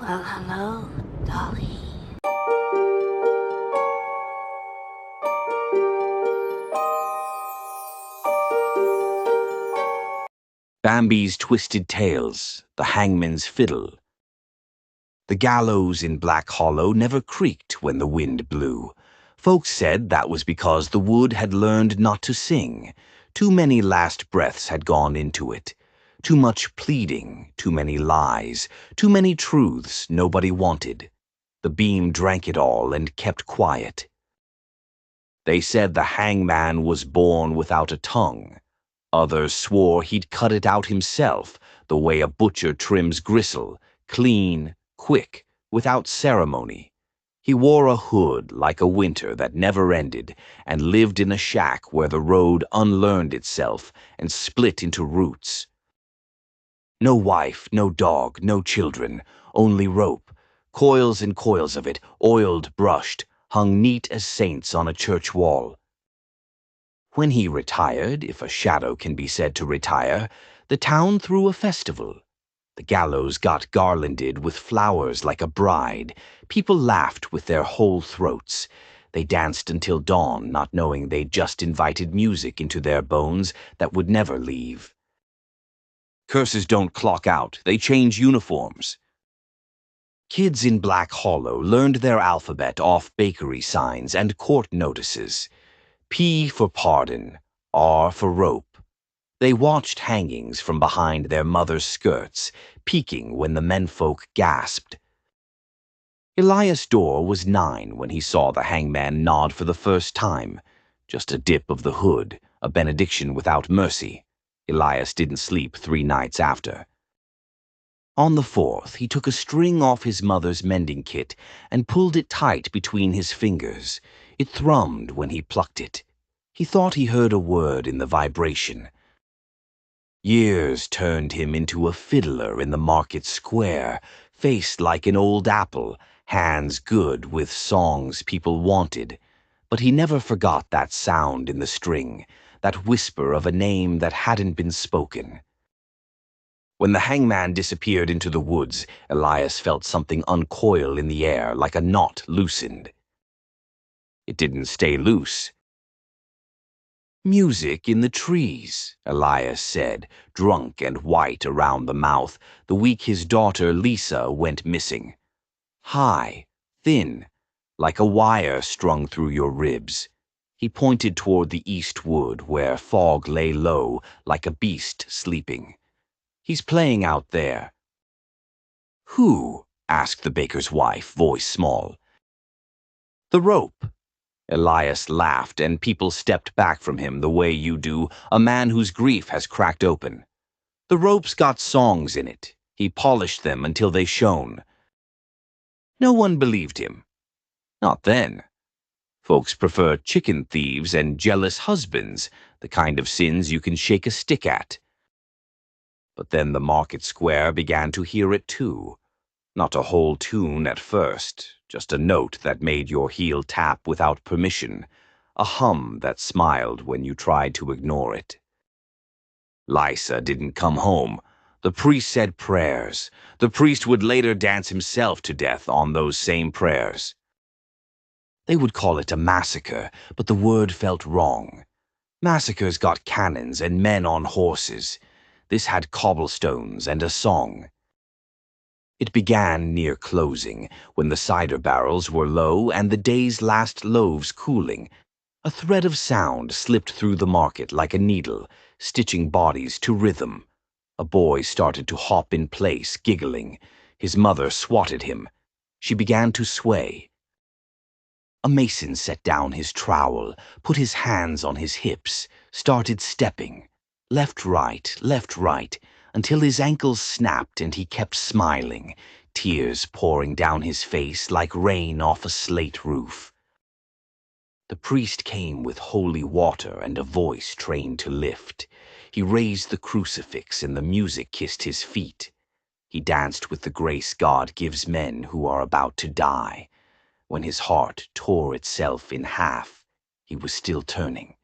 Well, hello, Dolly. Bambi's twisted tails, the hangman's fiddle. The gallows in Black Hollow never creaked when the wind blew. Folks said that was because the wood had learned not to sing. Too many last breaths had gone into it. Too much pleading, too many lies, too many truths nobody wanted. The beam drank it all and kept quiet. They said the hangman was born without a tongue. Others swore he'd cut it out himself, the way a butcher trims gristle, clean, quick, without ceremony. He wore a hood like a winter that never ended, and lived in a shack where the road unlearned itself and split into roots. No wife, no dog, no children, only rope, coils and coils of it, oiled, brushed, hung neat as saints on a church wall. When he retired, if a shadow can be said to retire, the town threw a festival. The gallows got garlanded with flowers like a bride. People laughed with their whole throats. They danced until dawn, not knowing they'd just invited music into their bones that would never leave. Curses don't clock out, they change uniforms. Kids in Black Hollow learned their alphabet off bakery signs and court notices. P for pardon, R for rope. They watched hangings from behind their mothers' skirts, peeking when the menfolk gasped. Elias Dorr was 9 when he saw the hangman nod for the first time. Just a dip of the hood, a benediction without mercy. Elias didn't sleep 3 nights after. On the 4th, he took a string off his mother's mending kit and pulled it tight between his fingers. It thrummed when he plucked it. He thought he heard a word in the vibration. Years turned him into a fiddler in the market square, faced like an old apple, hands good with songs people wanted. But he never forgot that sound in the string, that whisper of a name that hadn't been spoken. When the hangman disappeared into the woods, Elias felt something uncoil in the air like a knot loosened. It didn't stay loose. Music in the trees, Elias said, drunk and white around the mouth, the week his daughter Lysa went missing. High, thin, like a wire strung through your ribs. He pointed toward the east wood where fog lay low like a beast sleeping. He's playing out there. Who? Asked the baker's wife, voice small. The rope. Elias laughed, and people stepped back from him the way you do a man whose grief has cracked open. The rope's got songs in it. He polished them until they shone. No one believed him. Not then. Folks prefer chicken thieves and jealous husbands, the kind of sins you can shake a stick at. But then the market square began to hear it too. Not a whole tune at first, just a note that made your heel tap without permission, a hum that smiled when you tried to ignore it. Lysa didn't come home. The priest said prayers. The priest would later dance himself to death on those same prayers. They would call it a massacre, but the word felt wrong. Massacres got cannons and men on horses. This had cobblestones and a song. It began near closing, when the cider barrels were low and the day's last loaves cooling. A thread of sound slipped through the market like a needle, stitching bodies to rhythm. A boy started to hop in place, giggling. His mother swatted him. She began to sway. A mason set down his trowel, put his hands on his hips, started stepping. Left, right, until his ankles snapped and he kept smiling, tears pouring down his face like rain off a slate roof. The priest came with holy water and a voice trained to lift. He raised the crucifix and the music kissed his feet. He danced with the grace God gives men who are about to die. When his heart tore itself in half, he was still turning.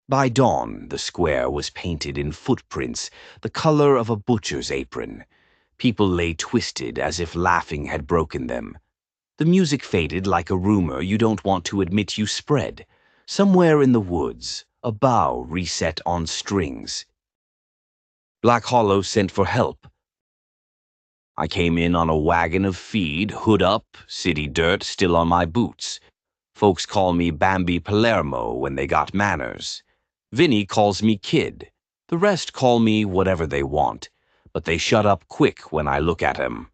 By dawn, the square was painted in footprints, the color of a butcher's apron. People lay twisted as if laughing had broken them. The music faded like a rumor you don't want to admit you spread. Somewhere in the woods, a bough reset on strings. Black Hollow sent for help. I came in on a wagon of feed, hood up, city dirt still on my boots. Folks call me Bambi Palermo when they got manners. Vinny calls me Kid. The rest call me whatever they want, but they shut up quick when I look at 'em.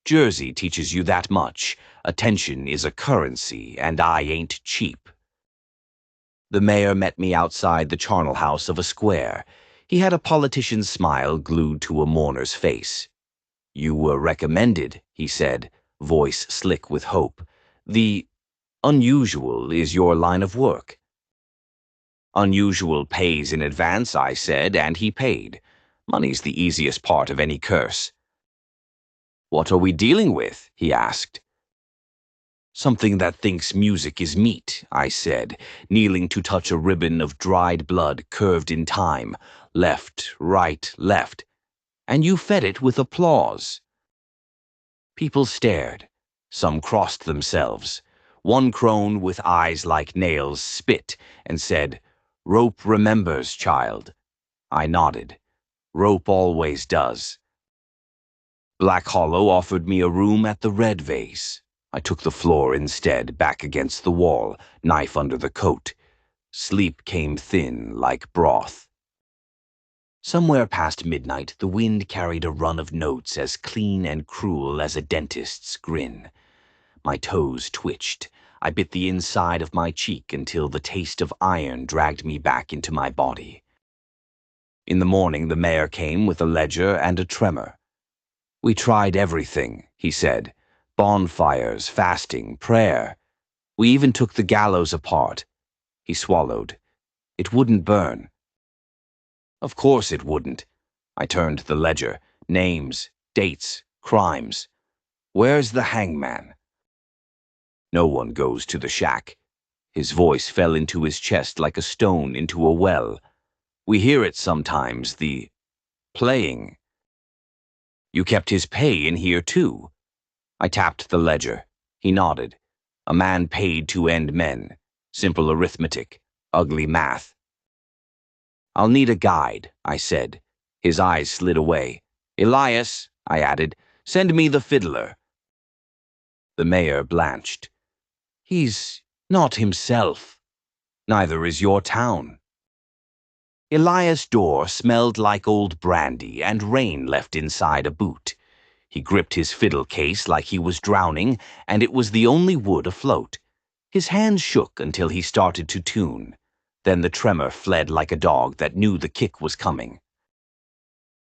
Jersey teaches you that much. Attention is a currency, and I ain't cheap. The mayor met me outside the charnel house of a square. He had a politician's smile glued to a mourner's face. "You were recommended," he said, voice slick with hope. "The unusual is your line of work." "Unusual pays in advance," I said, and he paid. Money's the easiest part of any curse. "What are we dealing with?" he asked. "Something that thinks music is meat," I said, kneeling to touch a ribbon of dried blood curved in time, left, right, left. "And you fed it with applause." People stared. Some crossed themselves. One crone with eyes like nails spit and said, "Rope remembers, child." I nodded. Rope always does. Black Hollow offered me a room at the Red Vase. I took the floor instead, back against the wall, knife under the coat. Sleep came thin like broth. Somewhere past midnight, the wind carried a run of notes as clean and cruel as a dentist's grin. My toes twitched. I bit the inside of my cheek until the taste of iron dragged me back into my body. In the morning, the mayor came with a ledger and a tremor. "We tried everything," he said. "Bonfires, fasting, prayer. We even took the gallows apart." He swallowed. "It wouldn't burn." Of course it wouldn't. I turned to the ledger. Names, dates, crimes. "Where's the hangman?" "No one goes to the shack." His voice fell into his chest like a stone into a well. "We hear it sometimes, the playing." "You kept his pay in here too." I tapped the ledger. He nodded. "A man paid to end men. Simple arithmetic. Ugly math." "I'll need a guide," I said. His eyes slid away. "Elias," I added, "send me the fiddler." The mayor blanched. "He's not himself. Neither is your town." Elias Dorr smelled like old brandy and rain left inside a boot. He gripped his fiddle case like he was drowning, and it was the only wood afloat. His hands shook until he started to tune. Then the tremor fled like a dog that knew the kick was coming.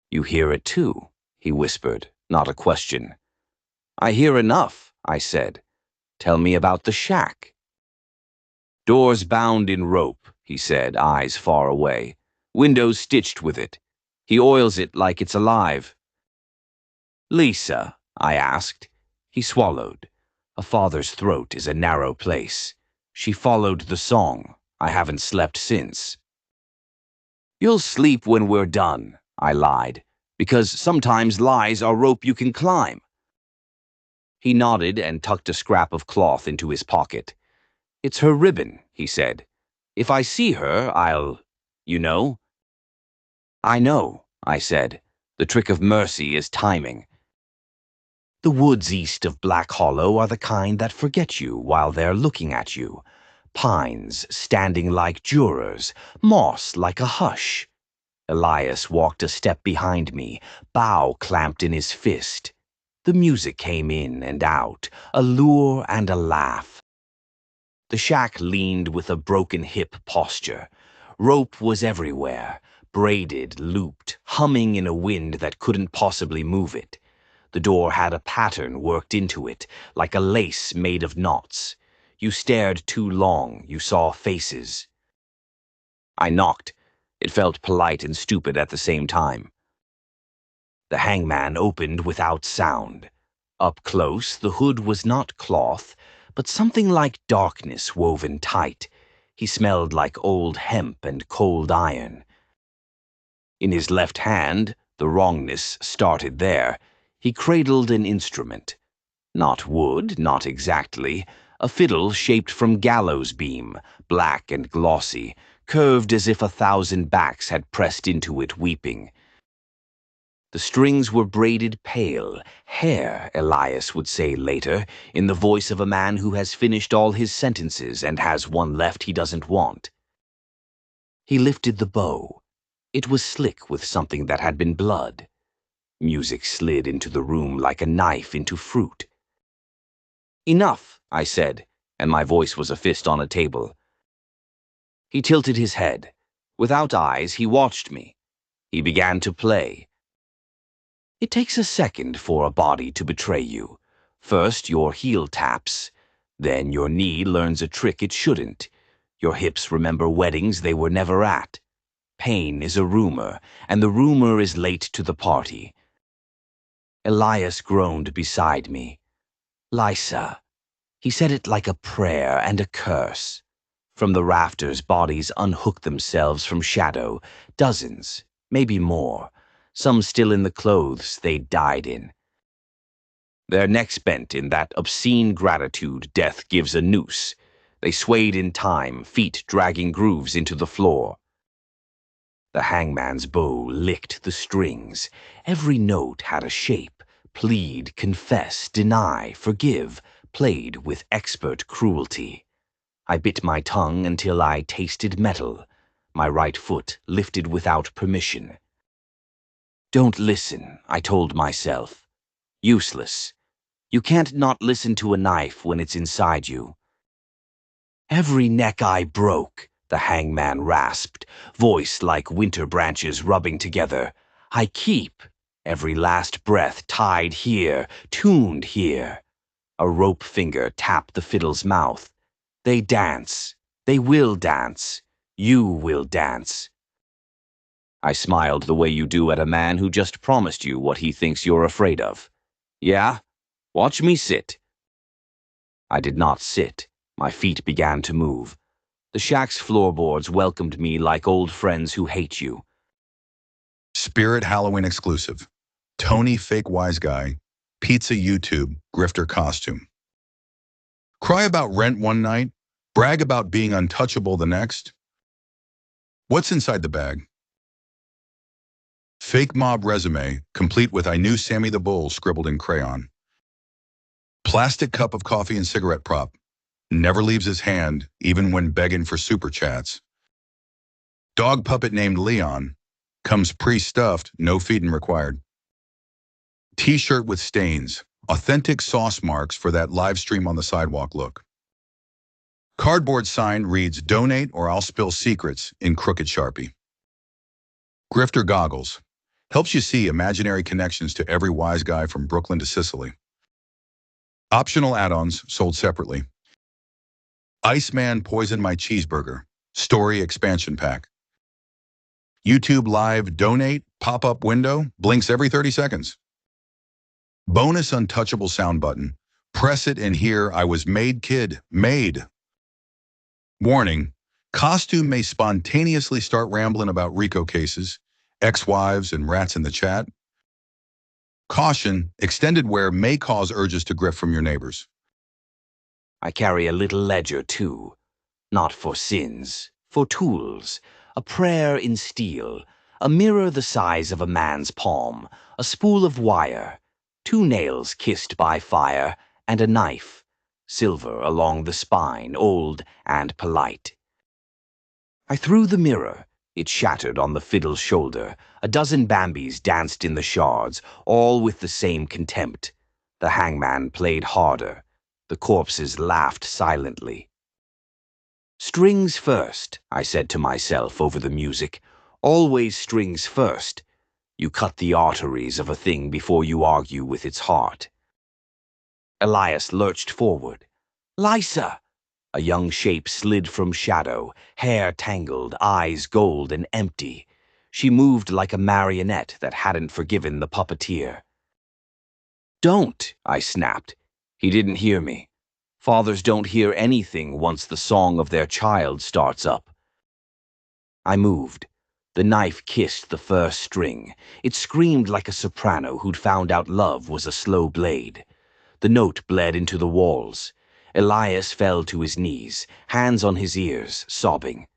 "You hear it too," he whispered, not a question. "I hear enough," I said. "Tell me about the shack." "Doors bound in rope," he said, eyes far away. "Windows stitched with it. He oils it like it's alive." "Lysa?" I asked. He swallowed. A father's throat is a narrow place. She followed the song. I haven't slept since. "You'll sleep when we're done," I lied, "because sometimes lies are rope you can climb." He nodded and tucked a scrap of cloth into his pocket. "It's her ribbon," he said. "If I see her, I'll, you know." "I know," I said. "The trick of mercy is timing." The woods east of Black Hollow are the kind that forget you while they're looking at you. Pines standing like jurors, moss like a hush. Elias walked a step behind me, bow clamped in his fist. The music came in and out, a lure and a laugh. The shack leaned with a broken hip posture. Rope was everywhere, braided, looped, humming in a wind that couldn't possibly move it. The door had a pattern worked into it, like a lace made of knots. You stared too long, you saw faces. I knocked. It felt polite and stupid at the same time. The hangman opened without sound. Up close, the hood was not cloth, but something like darkness woven tight. He smelled like old hemp and cold iron. In his left hand, the wrongness started there. He cradled an instrument. Not wood, not exactly. A fiddle shaped from gallows beam, black and glossy, curved as if 1,000 backs had pressed into it weeping. The strings were braided pale, hair, Elias would say later, in the voice of a man who has finished all his sentences and has one left he doesn't want. He lifted the bow. It was slick with something that had been blood. Music slid into the room like a knife into fruit. "Enough," I said, and my voice was a fist on a table. He tilted his head. Without eyes, he watched me. He began to play. It takes a second for a body to betray you. First, your heel taps. Then your knee learns a trick it shouldn't. Your hips remember weddings they were never at. Pain is a rumor, and the rumor is late to the party. Elias groaned beside me. "Lysa." He said it like a prayer and a curse. From the rafters, bodies unhooked themselves from shadow, dozens, maybe more, some still in the clothes they died in. Their necks bent in that obscene gratitude death gives a noose. They swayed in time, feet dragging grooves into the floor. The hangman's bow licked the strings. Every note had a shape. Plead, confess, deny, forgive, played with expert cruelty. I bit my tongue until I tasted metal. My right foot lifted without permission. Don't listen, I told myself. Useless. You can't not listen to a knife when it's inside you. Every neck I broke, the hangman rasped, voice like winter branches rubbing together. I keep every last breath tied here, tuned here. A rope finger tapped the fiddle's mouth. They dance. They will dance. You will dance. I smiled the way you do at a man who just promised you what he thinks you're afraid of. Yeah? Watch me sit. I did not sit. My feet began to move. The shack's floorboards welcomed me like old friends who hate you. Spirit Halloween exclusive. Tony Fake Wise Guy. Pizza YouTube. Grifter costume. Cry about rent one night. Brag about being untouchable the next. What's inside the bag? Fake mob resume, complete with "I knew Sammy the Bull" scribbled in crayon. Plastic cup of coffee and cigarette prop. Never leaves his hand, even when begging for super chats. Dog puppet named Leon. Comes pre-stuffed, no feeding required. T-shirt with stains. Authentic sauce marks for that live stream on the sidewalk look. Cardboard sign reads "Donate or I'll spill secrets" in crooked Sharpie. Grifter goggles. Helps you see imaginary connections to every wise guy from Brooklyn to Sicily. Optional add-ons sold separately. Iceman poisoned my cheeseburger. Story expansion pack. YouTube Live donate pop-up window blinks every 30 seconds. Bonus untouchable sound button. Press it and hear "I was made kid, made." Warning, costume may spontaneously start rambling about RICO cases, ex-wives, and rats in the chat. Caution, extended wear may cause urges to grift from your neighbors. I carry a little ledger, too. Not for sins, for tools. A prayer in steel, a mirror the size of a man's palm, a spool of wire, 2 nails kissed by fire, and a knife, silver along the spine, old and polite. I threw the mirror. It shattered on the fiddle's shoulder. A dozen Bambis danced in the shards, all with the same contempt. The hangman played harder. The corpses laughed silently. Strings first, I said to myself over the music. Always strings first. You cut the arteries of a thing before you argue with its heart. Elias lurched forward. "Lysa!" A young shape slid from shadow, hair tangled, eyes gold and empty. She moved like a marionette that hadn't forgiven the puppeteer. "Don't," I snapped. He didn't hear me. Fathers don't hear anything once the song of their child starts up. I moved. The knife kissed the first string. It screamed like a soprano who'd found out love was a slow blade. The note bled into the walls. Elias fell to his knees, hands on his ears, sobbing.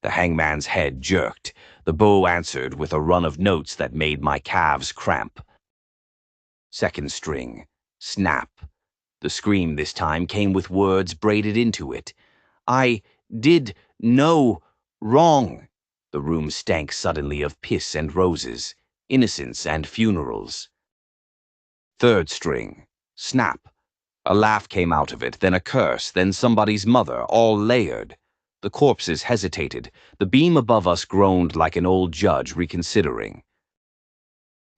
The hangman's head jerked. The bow answered with a run of notes that made my calves cramp. Second string. Snap. The scream this time came with words braided into it. I did no wrong. The room stank suddenly of piss and roses, innocence and funerals. Third string. Snap. A laugh came out of it, then a curse, then somebody's mother, all layered. The corpses hesitated. The beam above us groaned like an old judge reconsidering.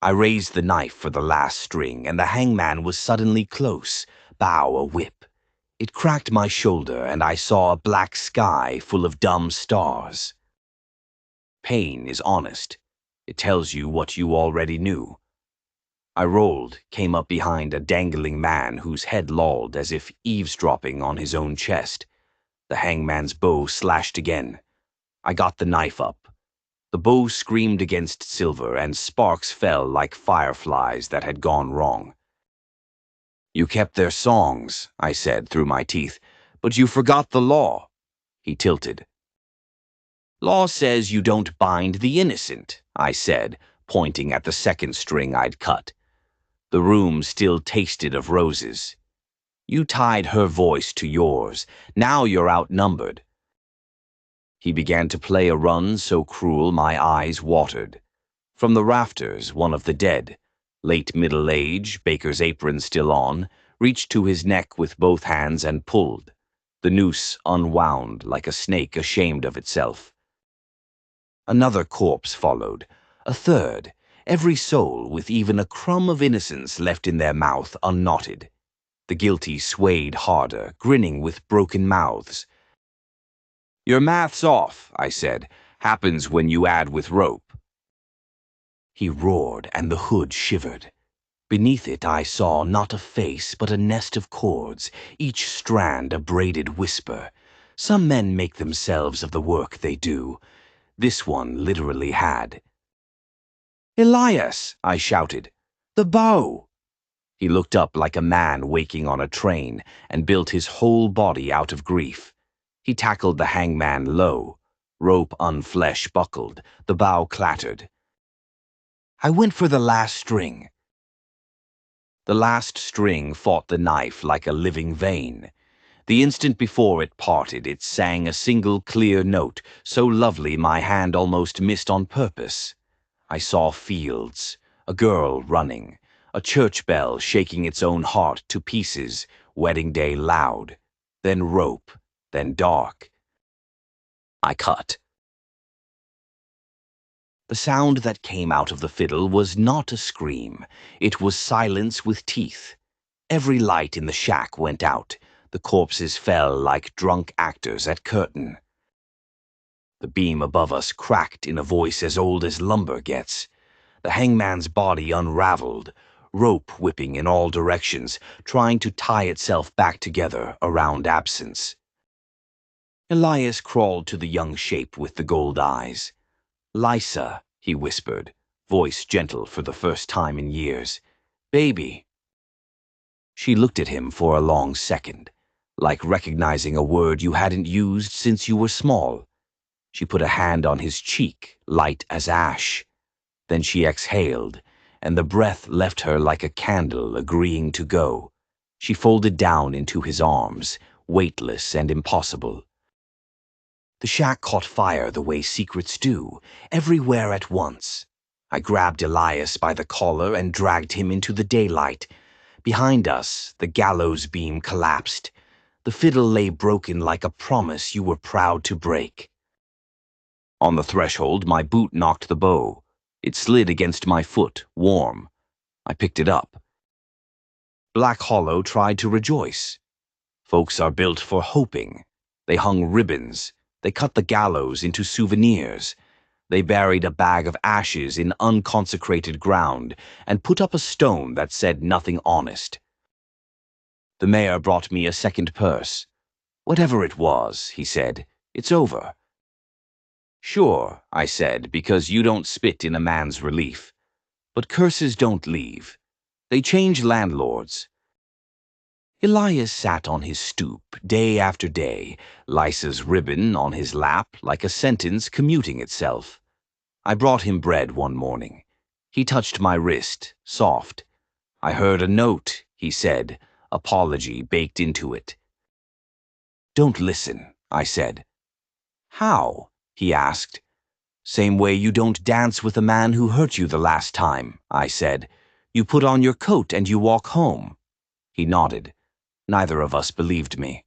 I raised the knife for the last string, and the hangman was suddenly close, bow a whip. It cracked my shoulder, and I saw a black sky full of dumb stars. Pain is honest. It tells you what you already knew. I rolled, came up behind a dangling man whose head lolled as if eavesdropping on his own chest. The hangman's bow slashed again. I got the knife up. The bow screamed against silver, and sparks fell like fireflies that had gone wrong. You kept their songs, I said through my teeth, but you forgot the law. He tilted. Law says you don't bind the innocent, I said, pointing at the second string I'd cut. The room still tasted of roses. You tied her voice to yours. Now you're outnumbered. He began to play a run so cruel my eyes watered. From the rafters, one of the dead, late middle age, baker's apron still on, reached to his neck with both hands and pulled. The noose unwound like a snake ashamed of itself. Another corpse followed, a third, every soul with even a crumb of innocence left in their mouth unknotted. The guilty swayed harder, grinning with broken mouths. Your math's off, I said. Happens when you add with rope. He roared, and the hood shivered. Beneath it I saw not a face, but a nest of cords, each strand a braided whisper. Some men make themselves of the work they do. This one literally had. Elias, I shouted. The bow! He looked up like a man waking on a train and built his whole body out of grief. He tackled the hangman low. Rope unflesh buckled. The bow clattered. I went for the last string. The last string fought the knife like a living vein. The instant before it parted, it sang a single clear note, so lovely my hand almost missed on purpose. I saw fields, a girl running, a church bell shaking its own heart to pieces, wedding day loud, then rope, then dark. I cut. The sound that came out of the fiddle was not a scream. It was silence with teeth. Every light in the shack went out. The corpses fell like drunk actors at curtain. The beam above us cracked in a voice as old as lumber gets. The hangman's body unraveled, rope whipping in all directions, trying to tie itself back together around absence. Elias crawled to the young shape with the gold eyes. Lysa, he whispered, voice gentle for the first time in years. Baby. She looked at him for a long second, like recognizing a word you hadn't used since you were small. She put a hand on his cheek, light as ash. Then she exhaled, and the breath left her like a candle agreeing to go. She folded down into his arms, weightless and impossible. The shack caught fire the way secrets do, everywhere at once. I grabbed Elias by the collar and dragged him into the daylight. Behind us, the gallows beam collapsed. The fiddle lay broken like a promise you were proud to break. On the threshold, my boot knocked the bow. It slid against my foot, warm. I picked it up. Black Hollow tried to rejoice. Folks are built for hoping. They hung ribbons. They cut the gallows into souvenirs. They buried a bag of ashes in unconsecrated ground and put up a stone that said nothing honest. The mayor brought me a second purse. Whatever it was, he said, it's over. Sure, I said, because you don't spit in a man's relief. But curses don't leave. They change landlords. Elias sat on his stoop, day after day, Lysa's ribbon on his lap like a sentence commuting itself. I brought him bread one morning. He touched my wrist, soft. I heard a note, he said, apology baked into it. Don't listen, I said. How? He asked. Same way you don't dance with a man who hurt you the last time, I said. You put on your coat and you walk home. He nodded. Neither of us believed me.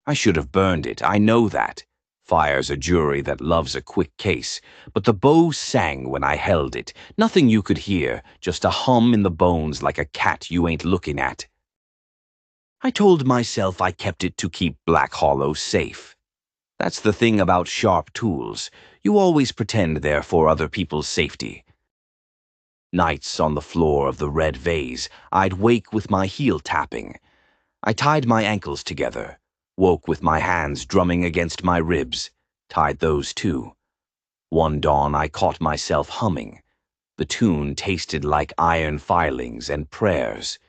I should have burned it, I know that. Fire's a jury that loves a quick case, but the bow sang when I held it. Nothing you could hear, just a hum in the bones like a cat you ain't looking at. I told myself I kept it to keep Black Hollow safe. That's the thing about sharp tools. You always pretend they're for other people's safety. Nights on the floor of the red vase, I'd wake with my heel tapping. I tied my ankles together, woke with my hands drumming against my ribs, tied those too. One dawn I caught myself humming. The tune tasted like iron filings and prayers.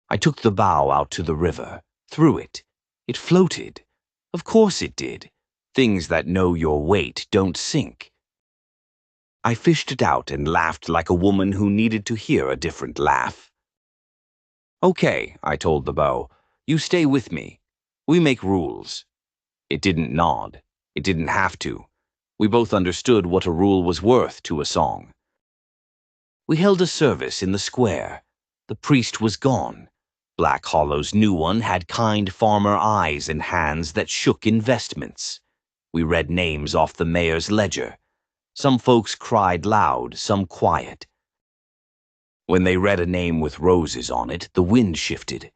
I took the bow out to the river, threw it. It floated. Of course it did. Things that know your weight don't sink. I fished it out and laughed like a woman who needed to hear a different laugh. Okay, I told the bow. You stay with me. We make rules. It didn't nod. It didn't have to. We both understood what a rule was worth to a song. We held a service in the square. The priest was gone. Black Hollow's new one had kind farmer eyes and hands that shook investments. We read names off the mayor's ledger. Some folks cried loud, some quiet. When they read a name with roses on it, the wind shifted.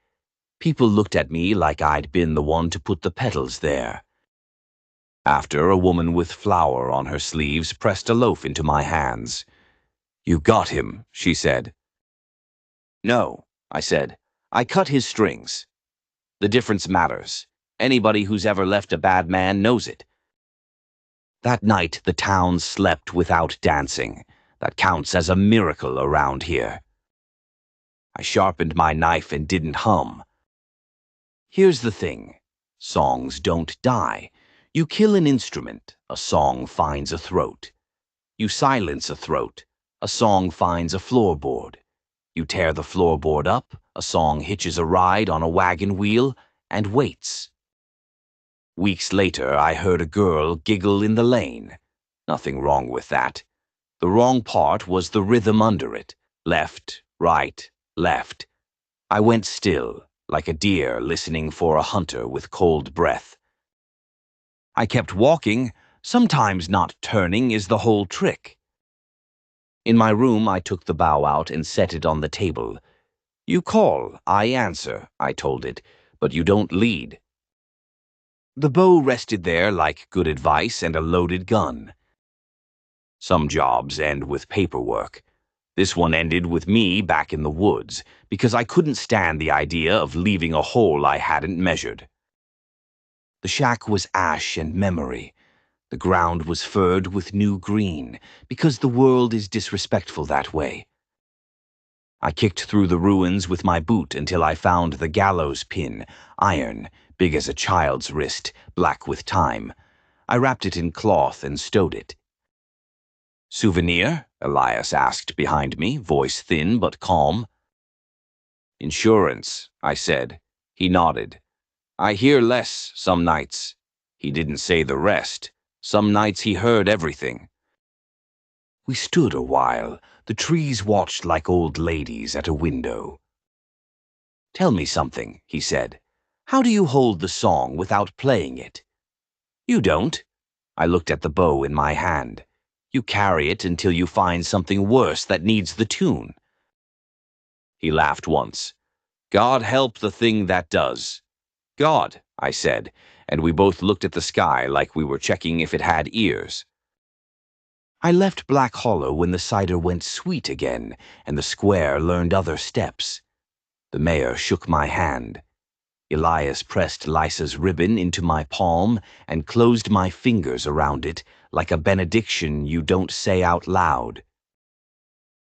People looked at me like I'd been the one to put the petals there. After, a woman with flour on her sleeves pressed a loaf into my hands. You got him, she said. No, I said. I cut his strings. The difference matters. Anybody who's ever left a bad man knows it. That night, the town slept without dancing. That counts as a miracle around here. I sharpened my knife and didn't hum. Here's the thing. Songs don't die. You kill an instrument, a song finds a throat. You silence a throat, a song finds a floorboard. You tear the floorboard up, a song hitches a ride on a wagon wheel and waits. Weeks later, I heard a girl giggle in the lane. Nothing wrong with that. The wrong part was the rhythm under it. Left, right, left. I went still, like a deer listening for a hunter with cold breath. I kept walking. Sometimes not turning is the whole trick. In my room, I took the bow out and set it on the table. You call, I answer, I told it, but you don't lead. The bow rested there like good advice and a loaded gun. Some jobs end with paperwork. This one ended with me back in the woods, because I couldn't stand the idea of leaving a hole I hadn't measured. The shack was ash and memory. The ground was furred with new green, because the world is disrespectful that way. I kicked through the ruins with my boot until I found the gallows pin, iron, big as a child's wrist, black with time. I wrapped it in cloth and stowed it. Souvenir? Elias asked behind me, voice thin but calm. Insurance, I said. He nodded. I hear less some nights. He didn't say the rest. Some nights he heard everything. We stood a while. The trees watched like old ladies at a window. Tell me something, he said. How do you hold the song without playing it? You don't. I looked at the bow in my hand. You carry it until you find something worse that needs the tune. He laughed once. God help the thing that does. God, I said, and we both looked at the sky like we were checking if it had ears. I left Black Hollow when the cider went sweet again, and the square learned other steps. The mayor shook my hand. Elias pressed Lysa's ribbon into my palm and closed my fingers around it like a benediction you don't say out loud.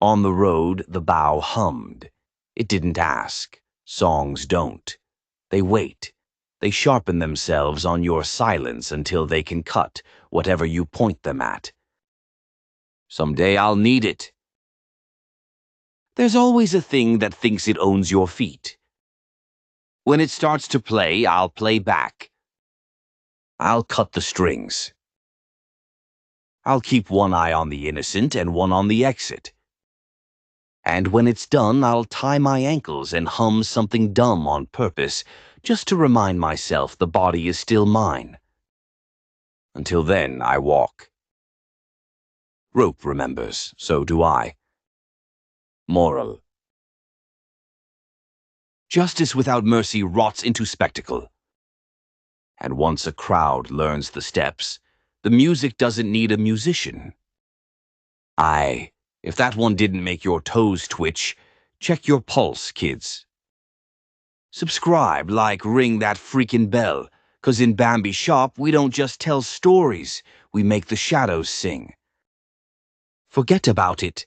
On the road, the bow hummed. It didn't ask. Songs don't. They wait. They sharpen themselves on your silence until they can cut whatever you point them at. Someday I'll need it. There's always a thing that thinks it owns your feet. When it starts to play, I'll play back. I'll cut the strings. I'll keep one eye on the innocent and one on the exit. And when it's done, I'll tie my ankles and hum something dumb on purpose, just to remind myself the body is still mine. Until then, I walk. Rope remembers, so do I. Moral. Justice without mercy rots into spectacle. And once a crowd learns the steps, the music doesn't need a musician. If that one didn't make your toes twitch, check your pulse, kids. Subscribe, like, ring that freaking bell, 'cause in Bambi shop we don't just tell stories, we make the shadows sing. Forget about it.